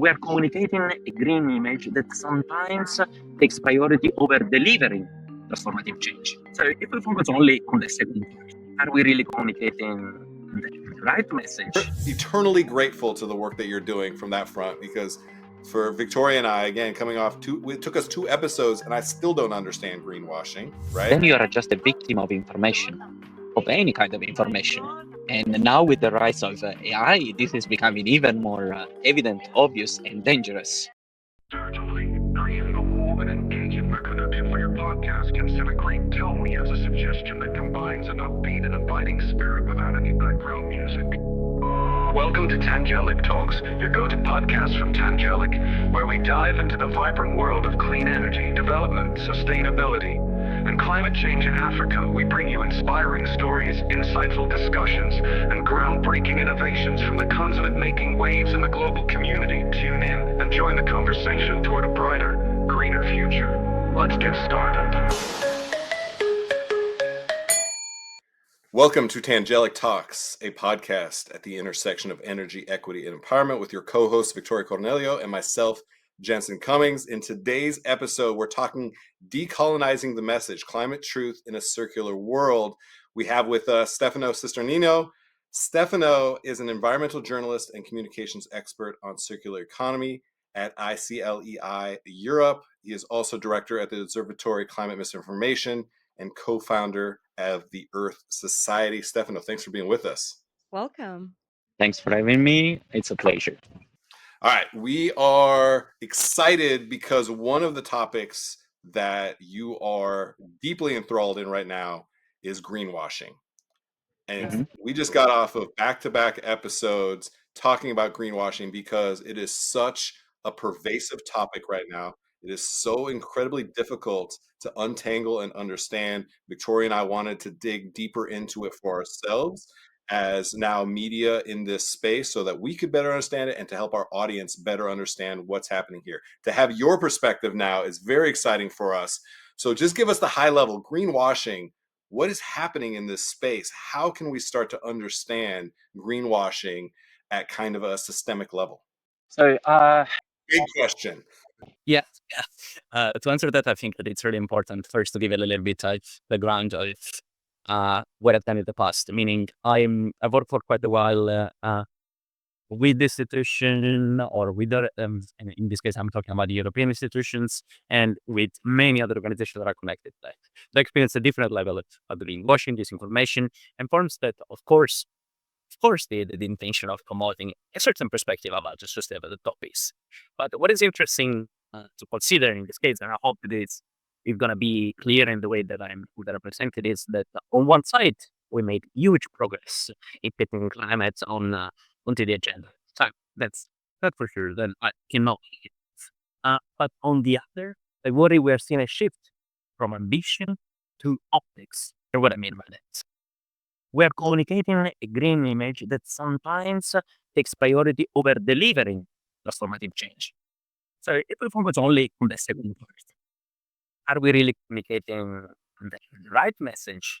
We are communicating a green image that sometimes takes priority over delivering transformative change. So if we focus only on the second part, are we really communicating the right message? We're eternally grateful to the work that you're doing from that front, because for Victoria and I, again, coming off it took us 2 episodes and I still don't understand greenwashing, right? Then you are just a victim of information, of any kind of information. And now with the rise of AI, this is becoming even more evident, obvious, and dangerous. Creating a warm and engaging mechanism for your podcast can set a great tone as a suggestion that combines an upbeat and inviting spirit without any background music. Welcome to Tangelic Talks, your go-to podcast from Tangelic, where we dive into the vibrant world of clean energy, development, sustainability, and climate change in Africa. We bring you inspiring stories, insightful discussions, and groundbreaking innovations from the continent making waves in the global community. Tune in and join the conversation toward a brighter, greener future. Let's get started. Welcome to Tangelic Talks, a podcast at the intersection of energy, equity, and empowerment with your co-host Victoria Cornelio and myself, Jensen Cummings. In today's episode, we're talking decolonizing the message, climate truth in a circular world. We have with us Stefano Cisternino. Stefano is an environmental journalist and communications expert on circular economy at ICLEI Europe. He is also director at the Observatory Climate Misinformation and co-founder of the Earth Society. Stefano, thanks for being with us. Welcome. Thanks for having me. It's a pleasure. All right, we are excited because one of the topics that you are deeply enthralled in right now is greenwashing. And we just got off of back-to-back episodes talking about greenwashing because it is such a pervasive topic right now. It is so incredibly difficult to untangle and understand. Victoria and I wanted to dig deeper into it for ourselves as now media in this space so that we could better understand it and to help our audience better understand what's happening here. To have your perspective now is very exciting for us. So just give us the high level greenwashing. What is happening in this space? How can we start to understand greenwashing at kind of a systemic level? So, Big question. Yeah. To answer that, I think that it's really important first to give a little bit of the ground of what I've done in the past. Meaning, I've worked for quite a while with the institution, or with the, in this case, I'm talking about the European institutions, and with many other organizations that are connected. They experience a different level of greenwashing, disinformation, and forms that, of course, the intention of promoting a certain perspective about the sustainable topics. But what is interesting to consider in this case, and I hope that it's going to be clear in the way that I'm presented, is that on one side, we made huge progress in putting climate onto the agenda. So that's for sure. Then I cannot. But on the other, I worry we are seeing a shift from ambition to optics. And what I mean by that, we are communicating a green image that sometimes takes priority over delivering transformative change. So if we focus only on the second part, are we really communicating the right message,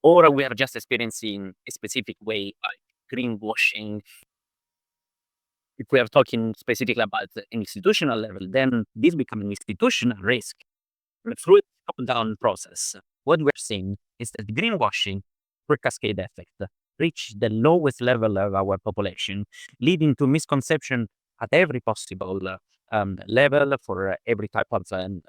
or we are just experiencing a specific way of greenwashing? If we are talking specifically about an institutional level, then this becomes an institutional risk. But through a top-down process, what we're seeing is that greenwashing, through cascade effect, reach the lowest level of our population, leading to misconception at every possible level for every type of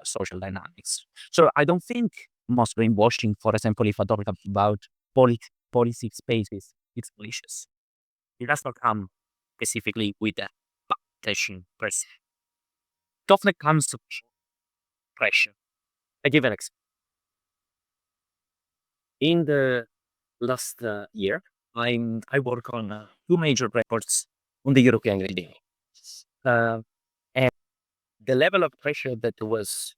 social dynamics. So I don't think most greenwashing, for example, if I talk about policy spaces, it's malicious. It does not come specifically with a attention per se. It often comes to pressure. I give an example. In the last year, I work on 2 major reports on the European Green Deal. And the level of pressure that was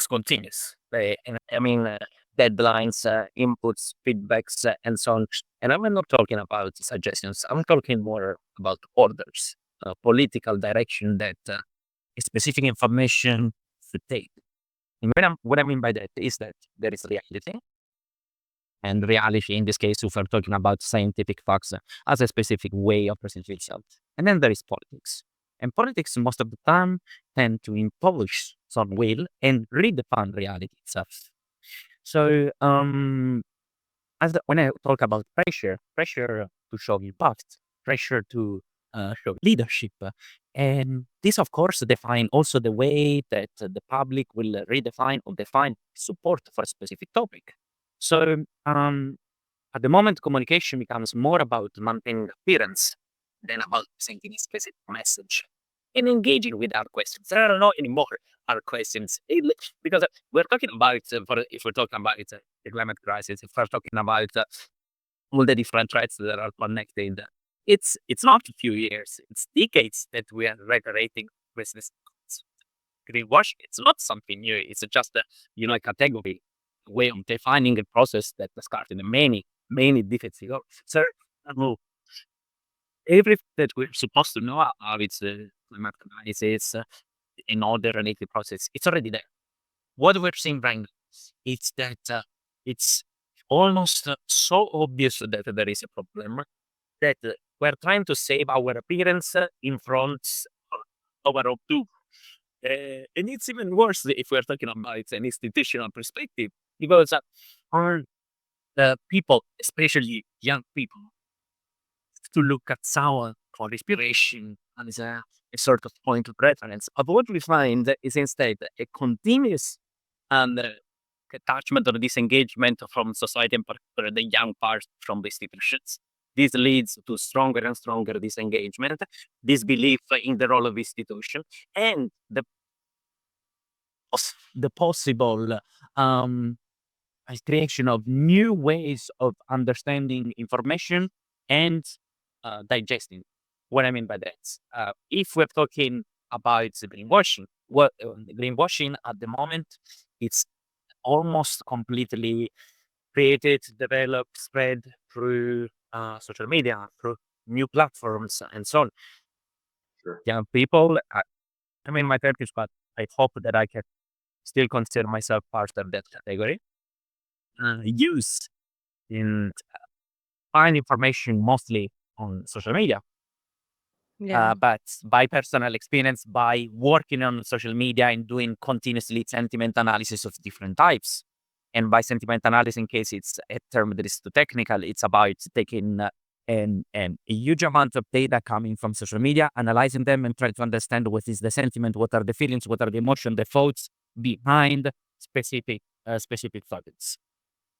continuous. Deadlines, inputs, feedbacks, and so on. And I'm not talking about suggestions. I'm talking more about orders, political direction that specific information should take. And what I mean by that is that there is reality. And reality, in this case, if we're talking about scientific facts, as a specific way of presenting itself. And then there is politics. And politics, most of the time, tend to impose some will and redefine reality itself. So, when I talk about pressure to show impact, pressure to show leadership, and this, of course, define also the way that the public will redefine or define support for a specific topic. So, at the moment, communication becomes more about maintaining appearance than about sending a specific message and engaging with our questions. There are not anymore our questions because we're talking about if we're talking about the climate crisis, if we're talking about all the different threats that are connected, it's not a few years, it's decades that we are reiterating with this greenwashing. It's not something new. It's just a category way of defining a process that started many decades ago. So everything that we're supposed to know about it's climate crisis and all the related process, it's already there. What we're seeing right now is that it's almost so obvious that there is a problem that we're trying to save our appearance in front of our two. And it's even worse if we're talking about an institutional perspective, because our people, especially young people, to look at sound for inspiration and as a sort of point of reference. But what we find is instead a continuous and attachment or disengagement from society, in particular the young part from the institutions. This leads to stronger and stronger disengagement, disbelief in the role of institution, and the possible creation of new ways of understanding information and digesting. What I mean by that, if we're talking about the greenwashing, greenwashing at the moment, it's almost completely created, developed, spread through social media, through new platforms, and so on. Sure. Young people, I'm in my 30s, but I hope that I can still consider myself part of that category. Use in find information mostly on social media. Yeah. But by personal experience, by working on social media and doing continuously sentiment analysis of different types, and by sentiment analysis, in case it's a term that is too technical, it's about taking a huge amount of data coming from social media, analyzing them, and trying to understand what is the sentiment, what are the feelings, what are the emotion, the thoughts behind specific topics.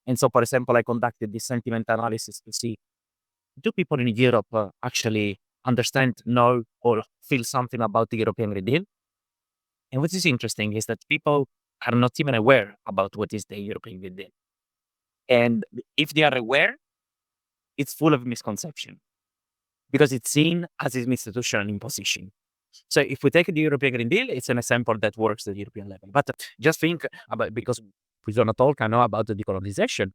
And so, for example, I conducted this sentiment analysis to see, do people in Europe actually understand, know, or feel something about the European Green Deal? And what is interesting is that people are not even aware about what is the European Green Deal. And if they are aware, it's full of misconception because it's seen as an institutional imposition. So if we take the European Green Deal, it's an example that works at the European level. But just think about, because we don't talk, I know about the decolonization,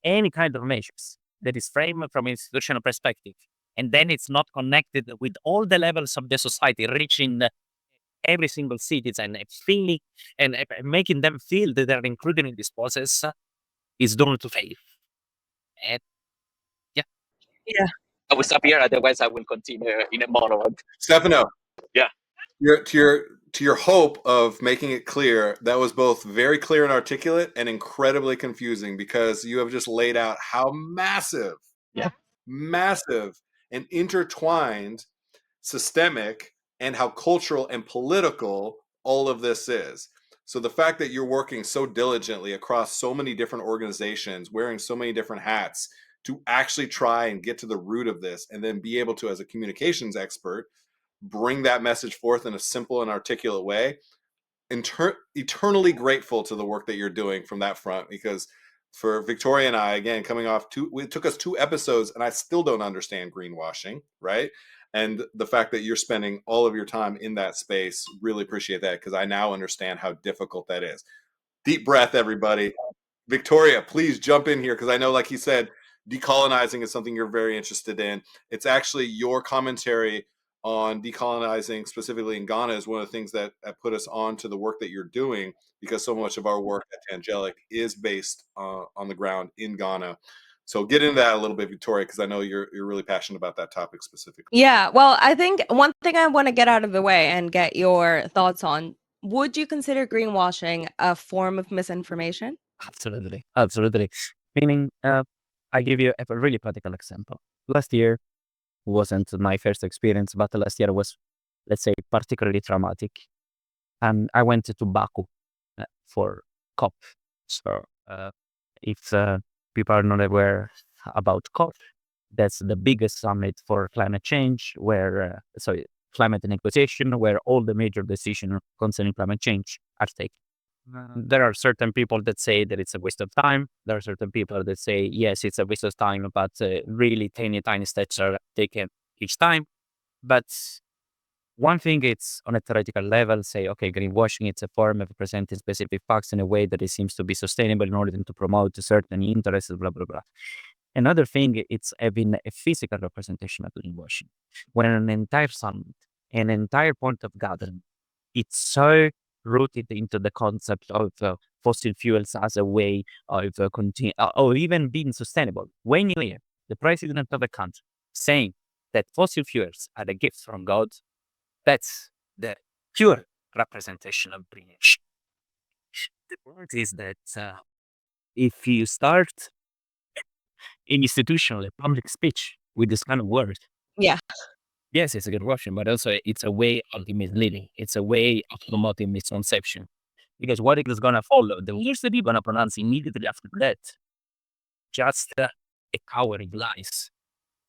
any kind of measures that is framed from an institutional perspective, and then it's not connected with all the levels of the society, reaching every single citizen, feeling and making them feel that they're included in this process, is doomed to fail. And yeah, I will stop here. Otherwise, I will continue in a monologue. Stefano. Yeah. To your hope of making it clear, that was both very clear and articulate and incredibly confusing, because you have just laid out how massive and intertwined, systemic, and how cultural and political all of this is. So the fact that you're working so diligently across so many different organizations, wearing so many different hats to actually try and get to the root of this, and then be able to, as a communications expert, bring that message forth in a simple and articulate way. Eternally grateful to the work that you're doing from that front, because for Victoria and I, again, coming off it took us 2 episodes and I still don't understand greenwashing, right? And the fact that you're spending all of your time in that space, really appreciate that, because I now understand how difficult that is. Deep breath, everybody. Victoria, please jump in here, because I know, like you said, decolonizing is something you're very interested in. It's actually your commentary on decolonizing, specifically in Ghana, is one of the things that put us on to the work that you're doing, because so much of our work at Tangelic is based on the ground in Ghana. So get into that a little bit, Victoria, because I know you're really passionate about that topic specifically. Yeah, well, I think one thing I want to get out of the way and get your thoughts on, would you consider greenwashing a form of misinformation? Absolutely. Meaning, I give you a really practical example. Last year wasn't my first experience, but last year was, let's say, particularly traumatic. And I went to Baku for COP. So if people are not aware about COP, that's the biggest summit for climate change, where climate negotiation, where all the major decisions concerning climate change are taken. There are certain people that say that it's a waste of time. There are certain people that say, yes, it's a waste of time, but really tiny steps are taken each time. But one thing it's on a theoretical level, say, okay, greenwashing, it's a form of presenting specific facts in a way that it seems to be sustainable in order to promote certain interests, blah, blah, blah. Another thing, it's having a physical representation of greenwashing. When an entire summit, an entire point of gathering, it's so rooted into the concept of fossil fuels as a way of or even being sustainable. When you hear the president of a country saying that fossil fuels are a gift from God, that's the pure representation of greenwashing. The point is that if you start in institutional public speech with this kind of word, Yeah. yes, it's a greenwashing, but also it's a way of misleading. It's a way of promoting misconception. Because what is going to follow? The words that you're going to pronounce immediately after that, just a cowardly lies.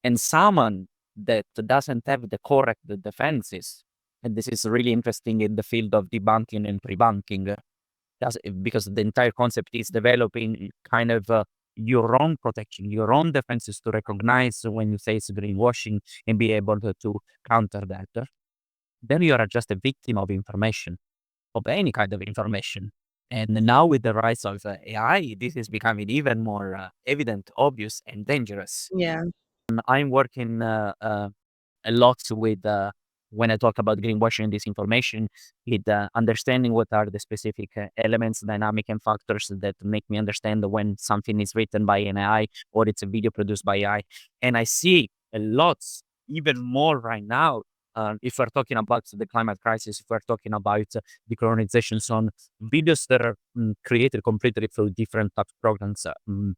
And someone that doesn't have the correct defenses, and this is really interesting in the field of debunking and pre-bunking, because the entire concept is developing kind of your own protection, your own defenses to recognize when you say it's greenwashing and be able to counter that. Then you are just a victim of information, of any kind of information. And now with the rise of AI, this is becoming even more evident, obvious, and dangerous. Yeah. I'm working a lot with, when I talk about greenwashing and disinformation, with understanding what are the specific elements, dynamic, and factors that make me understand when something is written by an AI or it's a video produced by AI. And I see a lot, even more right now, if we're talking about the climate crisis, if we're talking about decolonizations on videos that are created completely through different types of programs.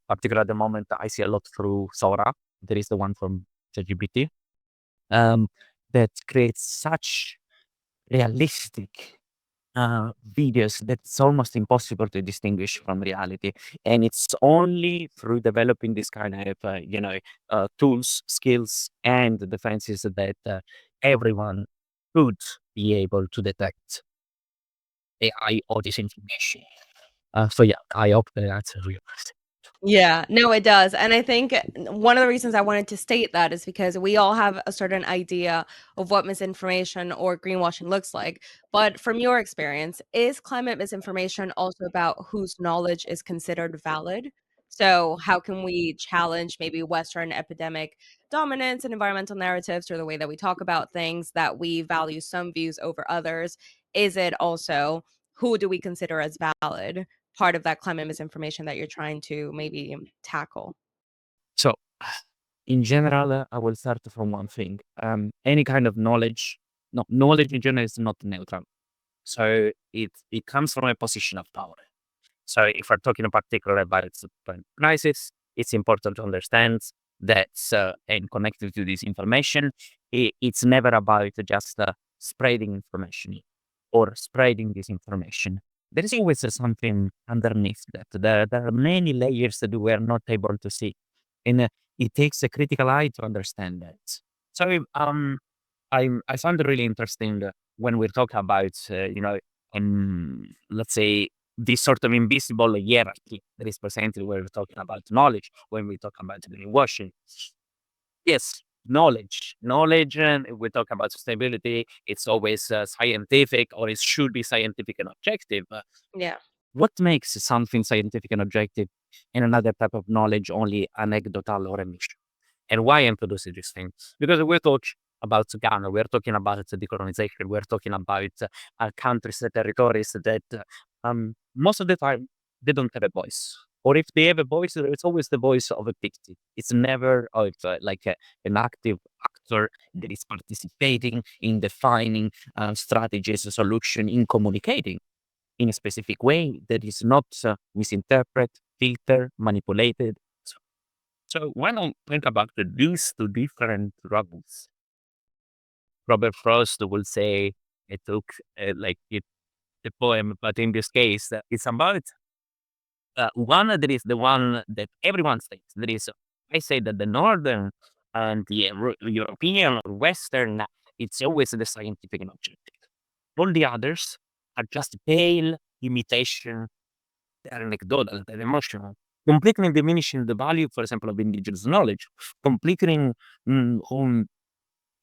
Particularly at the moment, I see a lot through Sora. There is the one from ChatGPT that creates such realistic videos that it's almost impossible to distinguish from reality. And it's only through developing this kind of, tools, skills, and defenses that everyone could be able to detect AI or disinformation. So yeah, I hope that answers your question. Yeah, no, it does. And I think one of the reasons I wanted to state that is because we all have a certain idea of what misinformation or greenwashing looks like. But from your experience, is climate misinformation also about whose knowledge is considered valid? So, how can we challenge maybe Western epidemic dominance and environmental narratives or the way that we talk about things, that we value some views over others? Is it also who do we consider as valid? Part of that climate misinformation that you're trying to maybe tackle? So, in general, I will start from one thing. Any kind of knowledge, no, knowledge in general is not neutral. So it comes from a position of power. So if we're talking in particular about the crisis, it's important to understand that and connected to this information, it's never about just spreading information or spreading this information. There is always something underneath that. There are many layers that we are not able to see. And it takes a critical eye to understand that. So I found it really interesting when we talk about, let's say, this sort of invisible hierarchy that is presented when we're talking about knowledge, when we talk about greenwashing. Yes, knowledge, and we talk about sustainability, it's always scientific, or it should be scientific and objective. Yeah. What makes something scientific and objective and another type of knowledge only anecdotal or a mission? And why I introduce these things? Because we're talking about Ghana, we're talking about decolonization, we're talking about countries, territories that most of the time they don't have a voice. Or if they have a voice, it's always the voice of a victim. It's never of an active actor that is participating in defining strategies, a solution, in communicating in a specific way that is not misinterpreted, filtered, manipulated. So when I think about these two different roles, Robert Frost will say it took the poem, but in this case, it's about one that is the one that everyone says. That is, I say that the Northern and the European or Western, it's always the scientific and objective. All the others are just pale imitation, they're anecdotal, they're emotional, completely diminishing the value, for example, of indigenous knowledge, completely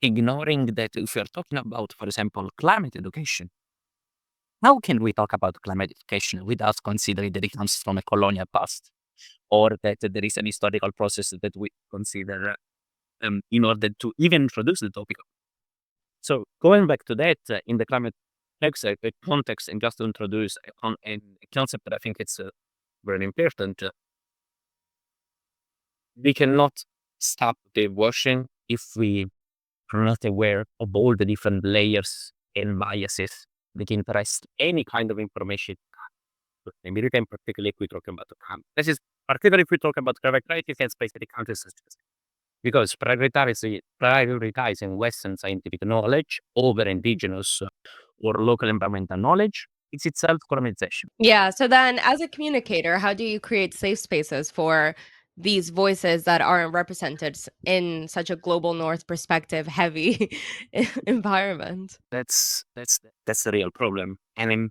ignoring that if you're talking about, for example, climate education, how can we talk about climate education without considering that it comes from a colonial past, or that there is an historical process that we consider in order to even introduce the topic? So going back to that, in the climate context, and just to introduce a concept that I think it's very important, we cannot stop the washing if we are not aware of all the different layers and biases that interest any kind of information. America, in particular, if we talk about this is particularly if we talk about characteristics and specific countries, because prioritizing Western scientific knowledge over indigenous or local environmental knowledge, it's itself colonization. Yeah. So then, as a communicator, how do you create safe spaces for these voices that aren't represented in such a global North perspective heavy environment? That's the real problem. And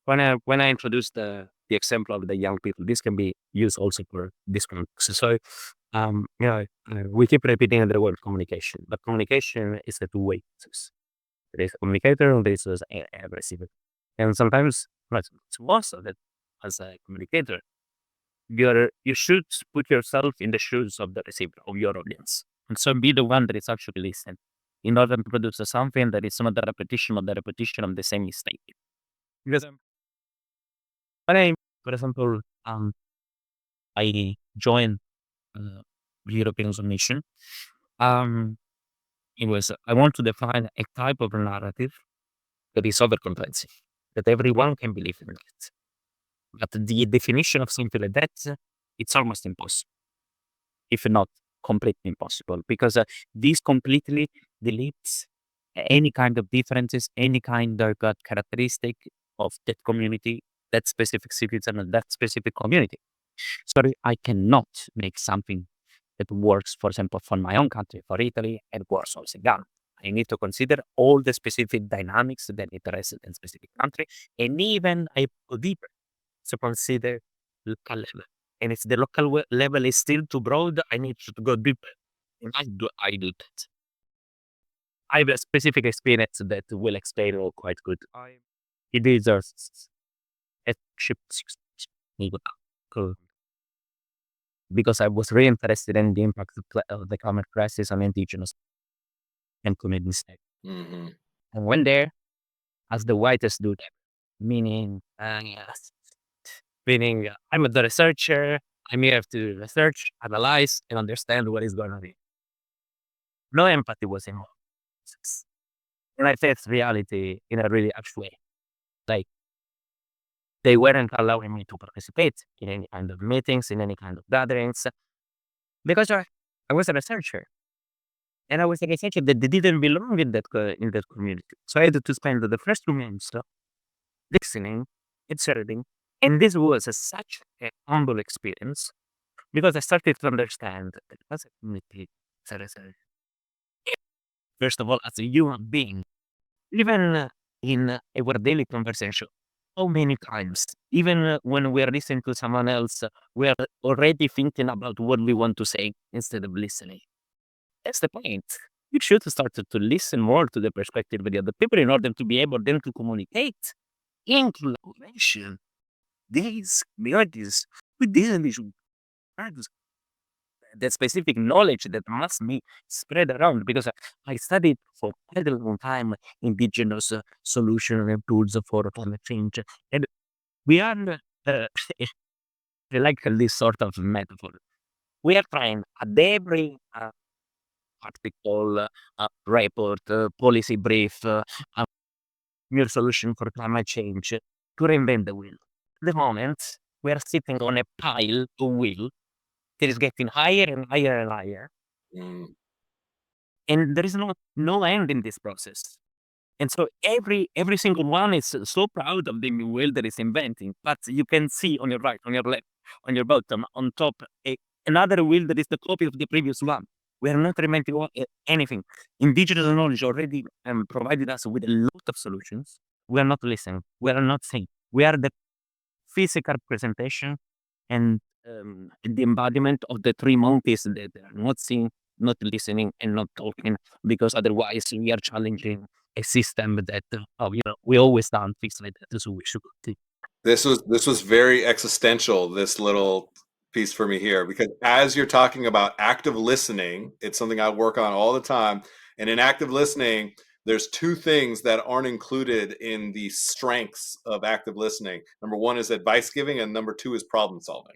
when I introduced the example of the young people, this can be used also for this context. So, we keep repeating the word communication, but communication is a two-way process. There is a communicator and there is a receiver. And sometimes, right, most of it, as a communicator, you should put yourself in the shoes of the receiver, of your audience. And so be the one that is actually listening in order to produce something that is not the repetition of the same mistake. Because when I, for example, I joined European Commission, it was, I want to define a type of narrative that is over-convincing, that everyone can believe in it. But the definition of something like that, it's almost impossible, if not completely impossible, because this completely deletes any kind of differences, any kind of characteristic of that community, that specific citizen, and that specific community. Sorry, I cannot make something that works, for example, for my own country, for Italy, and works also in Ghana. I need to consider all the specific dynamics that interest in specific country, and even I go deeper to consider local level. And if the local level is still too broad, I need to go deeper. And I do that. I have a specific experience that will explain all quite good. It is a ship because I was really interested in the impact of the climate crisis on indigenous and communities. Mm-hmm. And went there as the whitest dude, meaning, I'm the researcher. I'm here to research, analyze, and understand what is going on here. No empathy was involved. And I faced reality in a really actual way. Like, they weren't allowing me to participate in any kind of meetings, in any kind of gatherings, because I was a researcher. And I was a researcher that didn't belong in that community. So I had to spend the first 2 months listening, observing, and this was such a humble experience because I started to understand that as a community, as a researcher, first of all, as a human being, even in our daily conversation, how many times, even when we're listening to someone else, we're already thinking about what we want to say instead of listening. That's the point. You should start to listen more to the perspective of the other people in order to be able then to communicate in collaboration. These communities with these individuals, that specific knowledge that must be spread around, because I studied for quite a long time indigenous solution and tools for climate change, and we are like this sort of metaphor. We are trying at every article, report, policy brief, new solution for climate change to reinvent the wheel. At the moment, we are sitting on a pile of wheel that is getting higher and higher and higher, Mm. and there is no end in this process. And so every single one is so proud of the new wheel that is inventing. But you can see on your right, on your left, on your bottom, on top, another wheel that is the copy of the previous one. We are not reinventing anything. Indigenous knowledge already provided us with a lot of solutions. We are not listening. We are not saying. We are the physical presentation and the embodiment of the three monkeys that are not seeing, not listening, and not talking, because otherwise we are challenging a system that we always done things like that. So we should continue. This was very existential, this little piece for me here, because as you're talking about active listening, it's something I work on all the time. And in active listening, there's two things that aren't included in the strengths of active listening. Number one is advice giving, and number two is problem solving.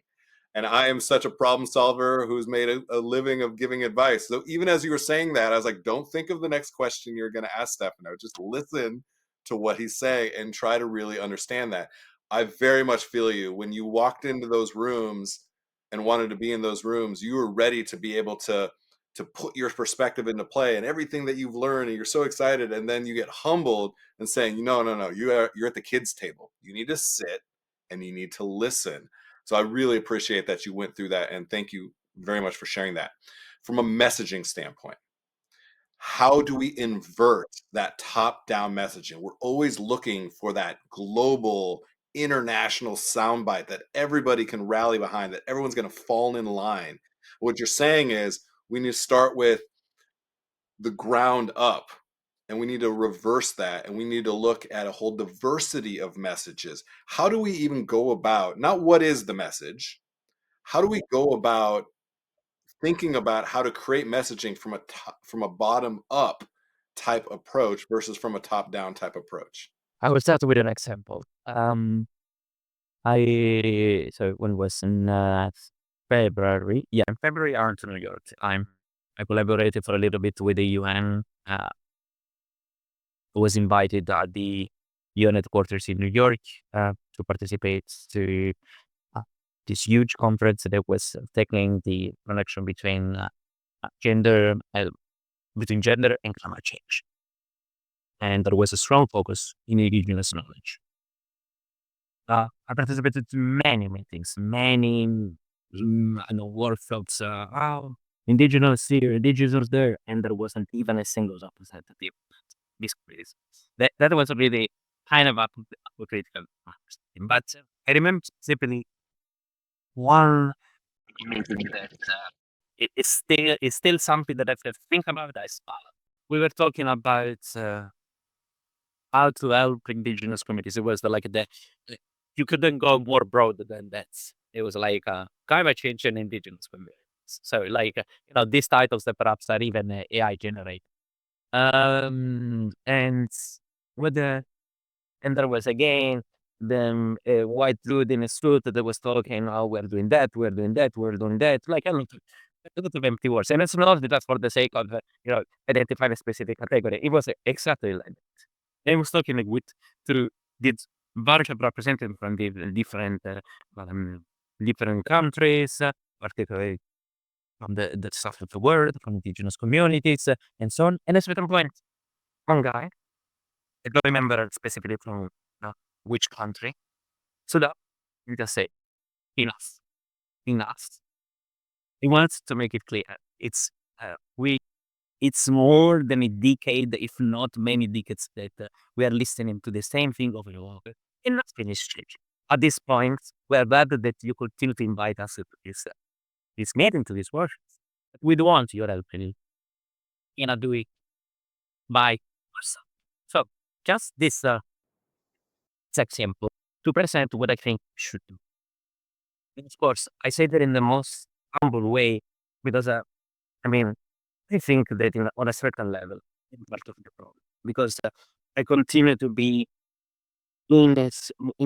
And I am such a problem solver who's made a living of giving advice. So even as you were saying that, I was like, don't think of the next question you're going to ask Stefano. Just listen to what he's saying and try to really understand that. I very much feel you. When you walked into those rooms and wanted to be in those rooms, you were ready to be able to put your perspective into play and everything that you've learned, and you're so excited. And then you get humbled and saying, no, you're at the kids' table. You need to sit and you need to listen. So I really appreciate that you went through that, and thank you very much for sharing that. From a messaging standpoint, how do we invert that top-down messaging? We're always looking for that global, international soundbite that everybody can rally behind, that everyone's going to fall in line. What you're saying is we need to start with the ground up, and we need to reverse that, and we need to look at a whole diversity of messages. How do we even go about, not what is the message, how do we go about thinking about how to create messaging from a bottom up type approach versus from a top down type approach? I will start with an example. So when it was in February, in February I went to New York. I collaborated for a little bit with the UN. Was invited at the UN headquarters in New York to participate to this huge conference that was tackling the connection between gender and climate change. And there was a strong focus in Indigenous knowledge. I participated in many meetings, many workshops. Indigenous here, Indigenous there, and there wasn't even a single representative. That was really kind of a critical thing. But I remember specifically one meeting that it's still something that I have to think about. We were talking about how to help indigenous communities. It was you couldn't go more broad than that. It was like climate change and indigenous communities. So these titles that perhaps are even AI generated. And with and there was again a white dude in a suit that was talking, oh, we're doing that, we're doing that, we're doing that. Like a lot of empty words. And it's not just for the sake of, identifying a specific category. It was exactly like that. I was talking through this bunch of representatives from the different countries, particularly from the south of the world, from indigenous communities, and so on. And at a certain point, one guy, I don't remember specifically from which country, stood up and just say, enough. He wants to make it clear. It's more than a decade, if not many decades, that we are listening to the same thing over and over. And not finished changing. At this point, we are glad that you continue to invite us to this meeting, to these workshops. We don't want your help in do it by ourselves. So just this example to present what I think we should do. And of course, I say that in the most humble way because I think that on a certain level, I'm part of the problem because I continue to be in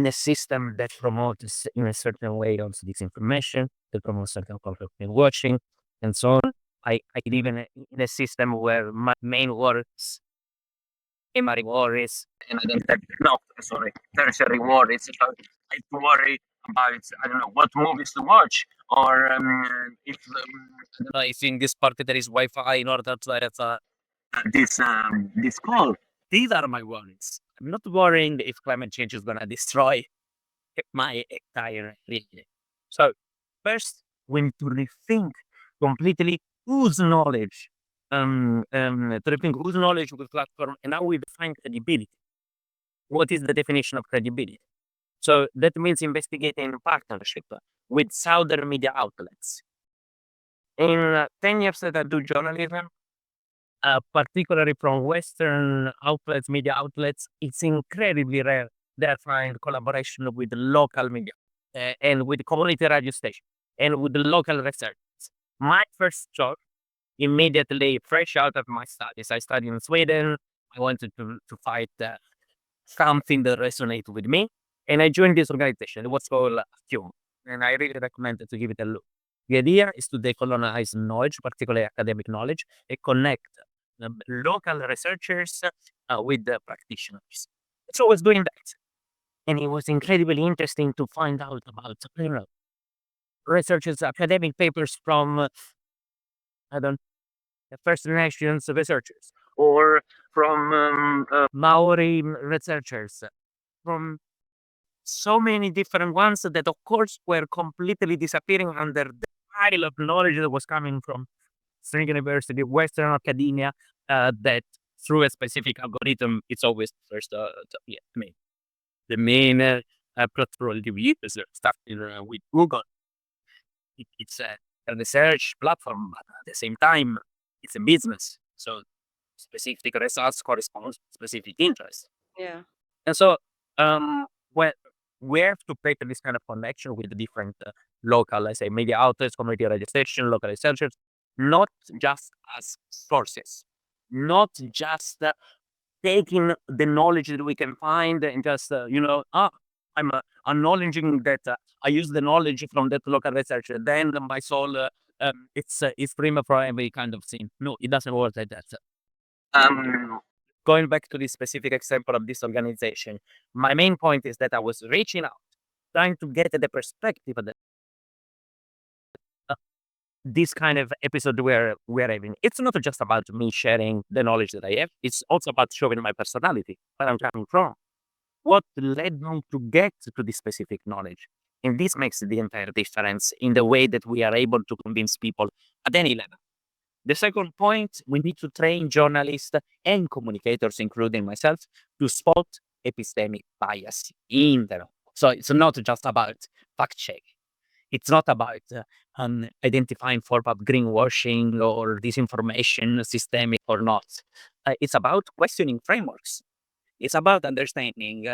a system that promotes in a certain way also disinformation, that promotes certain kind of greenwashing, and so on. I live in a system where my main works in my war is, and I don't have, no, sorry, tertiary war. It's about, I have to worry about, I don't know, what movies to watch, or if I don't know if in this party there is Wi-Fi in order to have this call. these are my worries. I'm not worrying if climate change is gonna destroy my entire region. So first we need to rethink completely whose knowledge, to rethink whose knowledge will platform, and how we define credibility. What is the definition of credibility? So that means investigating partnership with southern media outlets. In 10 years that I do journalism, particularly from Western outlets, media outlets, it's incredibly rare they find collaboration with the local media and with community radio station and with the local researchers. My first job, immediately fresh out of my studies, I studied in Sweden. I wanted to fight something that resonated with me, and I joined this organization. It was called Cummings, and I really recommend to give it a look. The idea is to decolonize knowledge, particularly academic knowledge, and connect local researchers with the practitioners. So I was doing that. And it was incredibly interesting to find out about researchers, academic papers from, I don't First Nations researchers, or from Maori researchers, from so many different ones that, of course, were completely disappearing under the pile of knowledge that was coming from String University, Western academia, that through a specific algorithm, it's always first, the main platform to use starting with Google. It's a research platform, but at the same time, it's a business. So specific results correspond to specific interests. Yeah. And so, when we have to create this kind of connection with the different local, let's say, media outlets, community radio station, local researchers, not just as sources, not just taking the knowledge that we can find and just, I'm acknowledging that I use the knowledge from that local researcher. Then my soul, it's free for every kind of thing. No, it doesn't work like that. Going back to this specific example of this organization, my main point is that I was reaching out, trying to get the perspective of this kind of episode where we're having. It's not just about me sharing the knowledge that I have. It's also about showing my personality, where I'm coming from, what led me to get to this specific knowledge. And this makes the entire difference in the way that we are able to convince people at any level. The second point, we need to train journalists and communicators, including myself, to spot epistemic bias in the know. So it's not just about fact check. It's not about identifying form of greenwashing or disinformation, systemic or not. It's about questioning frameworks. It's about understanding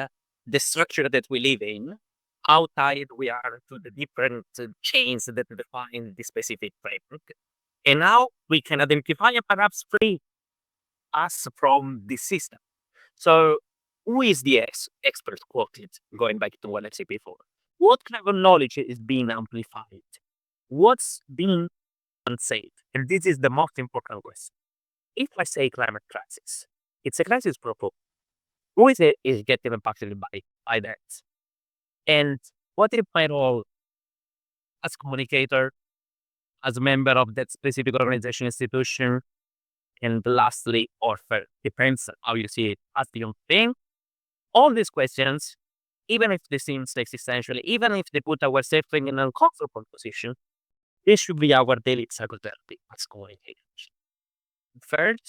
the structure that we live in, how tied we are to the different chains that define the specific framework, and how we can identify and perhaps free us from this system. So, who is the expert quoted? Going back to what I said before, what kind of knowledge is being amplified? What's being unsaid? And this is the most important question. If I say climate crisis, it's a crisis for who? Who is it is getting impacted by that? And what if my role as communicator, as a member of that specific organization institution, and lastly, author, depends on how you see it as the own thing. All these questions, even if they seem existential, even if they put ourselves in an uncomfortable position, this should be our daily psychotherapy as communicators. Third,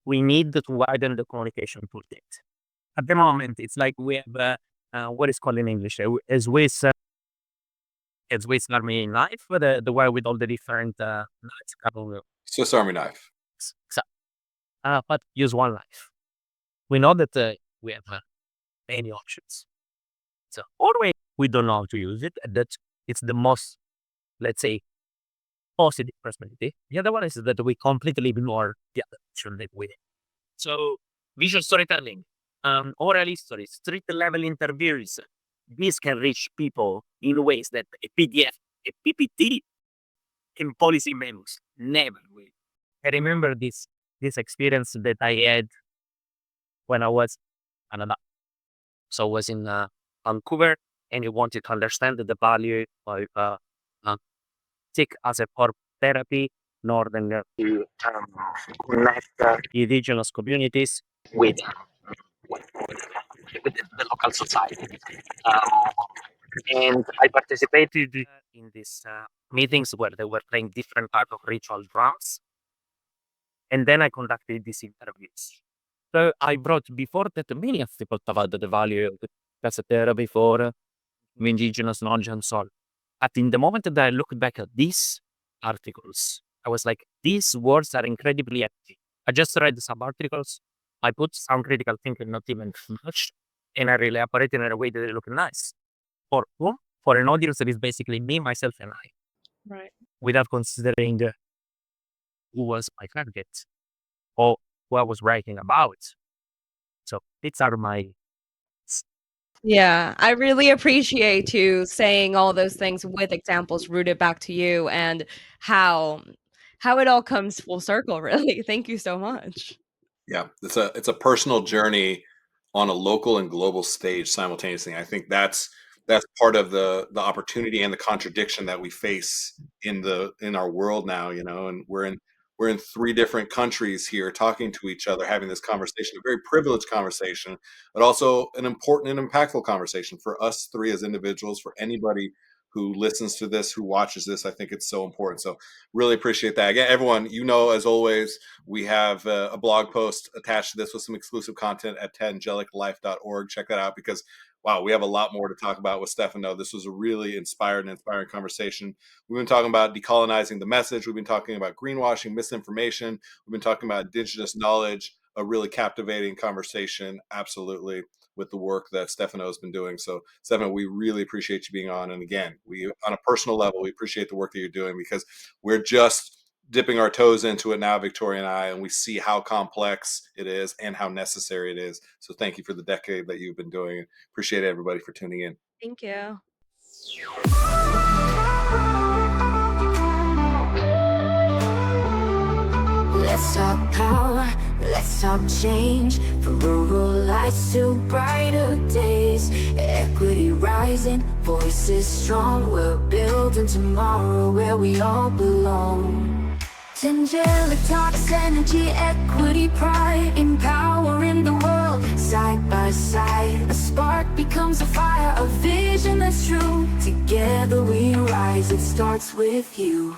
we need to widen the communication toolkit. At the moment, it's like we have what is called in English a Swiss Army knife, the one with all the different knives. Swiss Army knife. So, but use one knife. We know that we have many options. So always we don't know how to use it, and that it's the most, let's say, positive perspective. The other one is that we completely ignore the other option that we have. So visual storytelling, oral history, street level interviews. This can reach people in ways that a PDF, a PPT, and policy memos never will. I remember this experience that I had when I was in Canada. So I was in Vancouver, and I wanted to understand the value of tech as a form of therapy in order to connect indigenous communities with the local society. And I participated in these meetings where they were playing different type of ritual drums. And then I conducted these interviews. So I brought before that many of people about the value of cassette therapy for indigenous knowledge and so on. But in the moment that I looked back at these articles, I was like, these words are incredibly empty. I just read some articles. I put some critical thinking, not even much, and I really operated in a way that it looked nice. For whom? For an audience that is basically me, myself, and I. Right. Without considering who was my target or who I was writing about. So these are my. Yeah, I really appreciate you saying all those things with examples rooted back to you and how it all comes full circle, really. Thank you so much. Yeah, it's a personal journey on a local and global stage simultaneously. I think that's part of the opportunity and the contradiction that we face in our world now, you know, and we're in 3 different countries here talking to each other, having this conversation, a very privileged conversation, but also an important and impactful conversation for us 3 as individuals, for anybody who listens to this, who watches this. I think it's so important. So really appreciate that. Again, everyone, you know, as always, we have a blog post attached to this with some exclusive content at tangeliclife.org. Check that out because, wow, we have a lot more to talk about with Stefano. This was a really inspiring conversation. We've been talking about decolonizing the message. We've been talking about greenwashing, misinformation. We've been talking about indigenous knowledge, a really captivating conversation, absolutely, with the work that Stefano has been doing. So, Stefano, we really appreciate you being on. And again, we, on a personal level, we appreciate the work that you're doing because we're just dipping our toes into it now, Victoria and I, and we see how complex it is and how necessary it is. So thank you for the decade that you've been doing it. Appreciate everybody for tuning in. Thank you. Let's talk power, let's talk change. From rural lights to brighter days. Equity rising, voices strong. We're building tomorrow where we all belong. Tangelic Talks, energy, equity, pride. Empowering the world, side by side. A spark becomes a fire, a vision that's true. Together we rise, it starts with you.